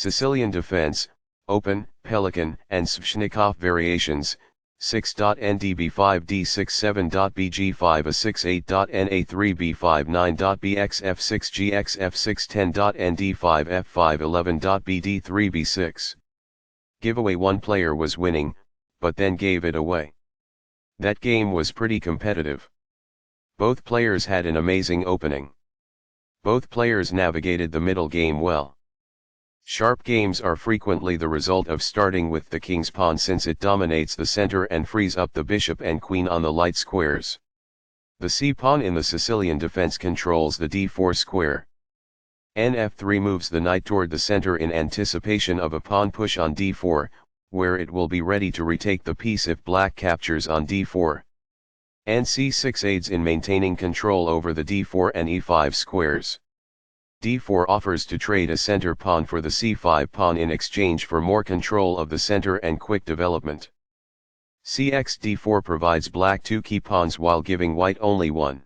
Sicilian defense, open, Pelikn and Sveshnikov variations, 6.ndb5d67.na3b5 9.bxf6gxf610.nd5f511.bd3b6. Giveaway. One player was winning, but then gave it away. That game was pretty competitive. Both players had an amazing opening. Both players navigated the middle game well. Sharp games are frequently the result of starting with the king's pawn, since it dominates the center and frees up the bishop and queen on the light squares. The c-pawn in the Sicilian defense controls the d4 square. Nf3 moves the knight toward the center in anticipation of a pawn push on d4, where it will be ready to retake the piece if black captures on d4. Nc6 aids in maintaining control over the d4 and e5 squares. d4 offers to trade a center pawn for the c5 pawn in exchange for more control of the center and quick development. Cx d4 provides black two key pawns while giving white only one.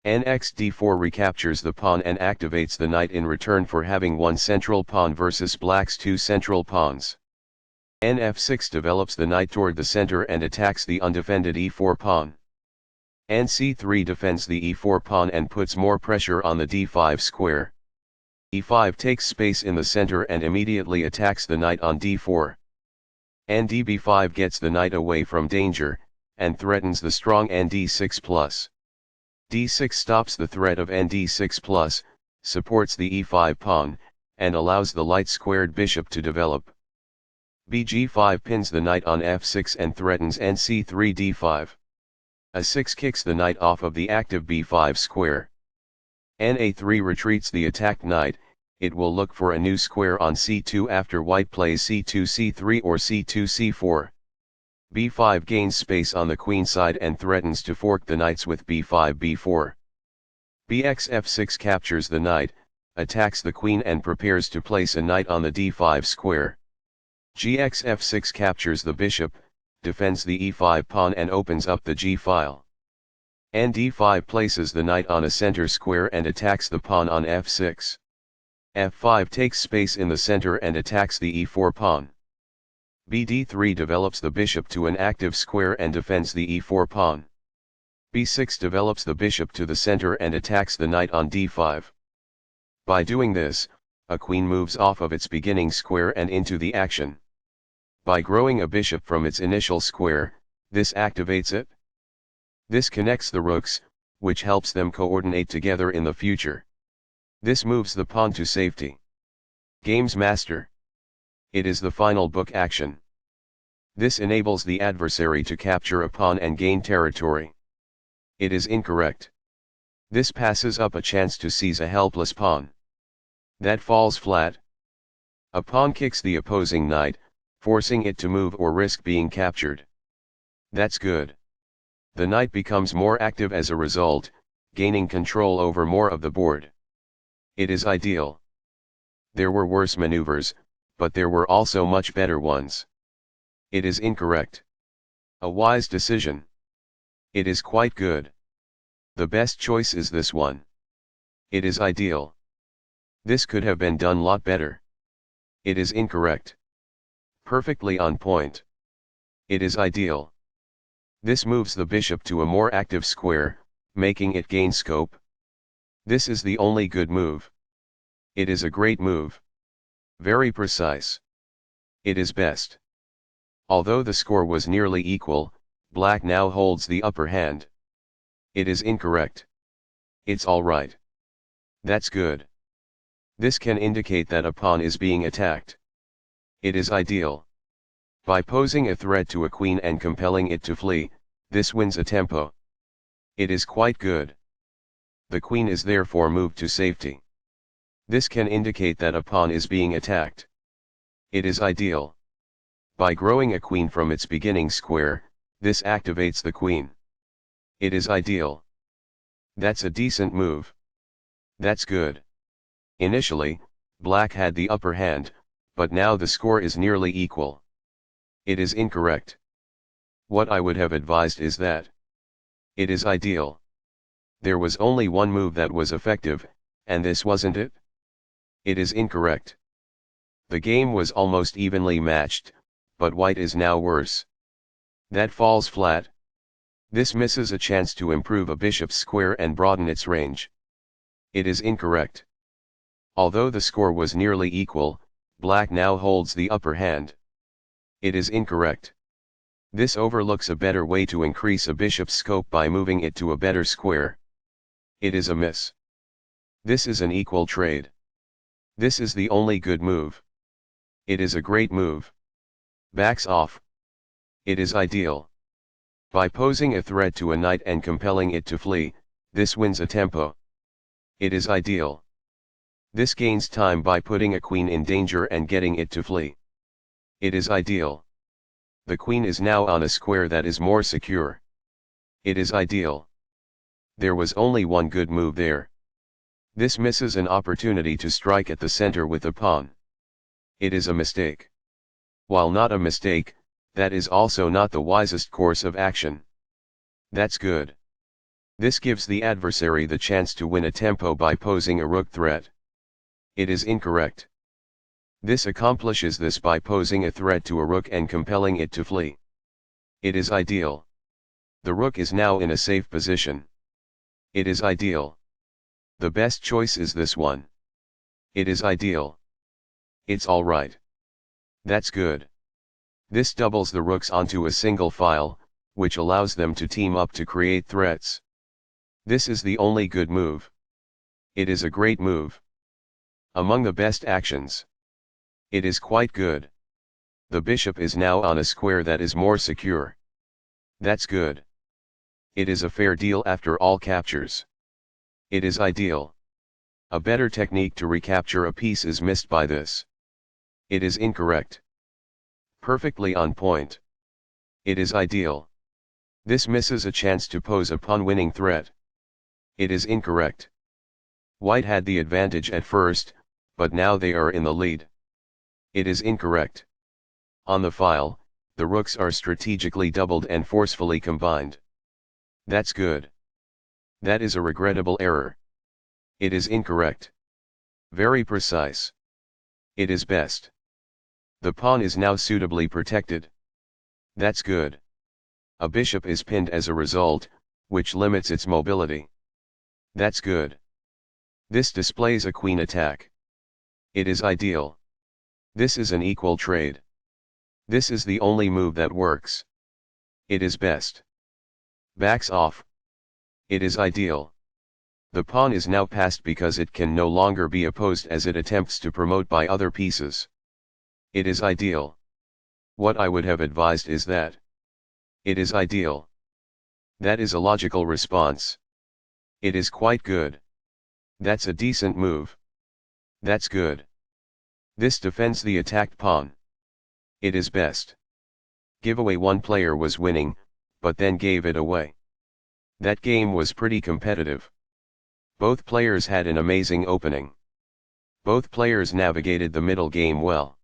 Nx d4 recaptures the pawn and activates the knight in return for having one central pawn versus black's two central pawns. Nf6 develops the knight toward the center and attacks the undefended e4 pawn. Nc3 defends the e4 pawn and puts more pressure on the d5 square. e5 takes space in the center and immediately attacks the knight on d4. Ndb5 gets the knight away from danger, and threatens the strong nd6+. d6 stops the threat of nd6+, supports the e5 pawn, and allows the light-squared bishop to develop. bg5 pins the knight on f6 and threatens nc3 d5. a6 kicks the knight off of the active b5 square. na3 retreats the attacked knight. It will look for a new square on c2 after white plays c2 c3 or c2 c4. b5 gains space on the queen side and threatens to fork the knights with b5 b4. bx f6 captures the knight, attacks the queen and prepares to place a knight on the d5 square. gx f6 captures the bishop, defends the e5 pawn and opens up the g-file. nd5 places the knight on a center square and attacks the pawn on f6. f5 takes space in the center and attacks the e4 pawn. bd3 develops the bishop to an active square and defends the e4 pawn. b6 develops the bishop to the center and attacks the knight on d5. By doing this, a queen moves off of its beginning square and into the action. By growing a bishop from its initial square, this activates it. This connects the rooks, which helps them coordinate together in the future. This moves the pawn to safety. Games Master. It is the final book action. This enables the adversary to capture a pawn and gain territory. It is incorrect. This passes up a chance to seize a helpless pawn. That falls flat. A pawn kicks the opposing knight, forcing it to move or risk being captured. That's good. The knight becomes more active as a result, gaining control over more of the board. It is ideal. There were worse maneuvers, but there were also much better ones. It is incorrect. A wise decision. It is quite good. The best choice is this one. It is ideal. This could have been done lot better. It is incorrect. Perfectly on point. It is ideal. This moves the bishop to a more active square, making it gain scope. This is the only good move. It is a great move. Very precise. It is best. Although the score was nearly equal, black now holds the upper hand. It is incorrect. It's alright. That's good. This can indicate that a pawn is being attacked. It is ideal. By posing a threat to a queen and compelling it to flee, this wins a tempo. It is quite good. The queen is therefore moved to safety. This can indicate that a pawn is being attacked. It is ideal. By growing a queen from its beginning square, this activates the queen. It is ideal. That's a decent move. That's good. Initially, black had the upper hand, but now the score is nearly equal. It is incorrect. What I would have advised is that it is ideal. There was only one move that was effective, and this wasn't it? It is incorrect. The game was almost evenly matched, but white is now worse. That falls flat. This misses a chance to improve a bishop's square and broaden its range. It is incorrect. Although the score was nearly equal, black now holds the upper hand. It is incorrect. This overlooks a better way to increase a bishop's scope by moving it to a better square. It is a miss. This is an equal trade. This is the only good move. It is a great move. Backs off. It is ideal. By posing a threat to a knight and compelling it to flee, this wins a tempo. It is ideal. This gains time by putting a queen in danger and getting it to flee. It is ideal. The queen is now on a square that is more secure. It is ideal. There was only one good move there. This misses an opportunity to strike at the center with a pawn. It is a mistake. While not a mistake, that is also not the wisest course of action. That's good. This gives the adversary the chance to win a tempo by posing a rook threat. It is incorrect. This accomplishes this by posing a threat to a rook and compelling it to flee. It is ideal. The rook is now in a safe position. It is ideal. The best choice is this one. It is ideal. It's alright. That's good. This doubles the rooks onto a single file, which allows them to team up to create threats. This is the only good move. It is a great move. Among the best actions. It is quite good. The bishop is now on a square that is more secure. That's good. It is a fair deal after all captures. It is ideal. A better technique to recapture a piece is missed by this. It is incorrect. Perfectly on point. It is ideal. This misses a chance to pose a pawn-winning threat. It is incorrect. White had the advantage at first, but now they are in the lead. It is incorrect. On the file, the rooks are strategically doubled and forcefully combined. That's good. That is a regrettable error. It is incorrect. Very precise. It is best. The pawn is now suitably protected. That's good. A bishop is pinned as a result, which limits its mobility. That's good. This displays a queen attack. It is ideal. This is an equal trade. This is the only move that works. It is best. Backs off. It is ideal. The pawn is now passed because it can no longer be opposed as it attempts to promote by other pieces. It is ideal. What I would have advised is that. It is ideal. That is a logical response. It is quite good. That's a decent move. That's good. This defends the attacked pawn. It is best. Giveaway one player was winning, but then gave it away. That game was pretty competitive. Both players had an amazing opening. Both players navigated the middle game well.